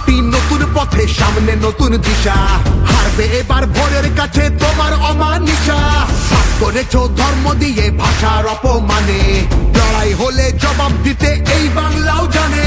হাঁটি নতুন পথে, সামনে নতুন দিশা। হারবে এবার ভোরের কাছে তোমার অমানিসা। ভাগ করেছো ধর্ম দিয়ে ভাষার অপমানে, লড়াই হলে জবাব দিতে এই বাংলাও জানে।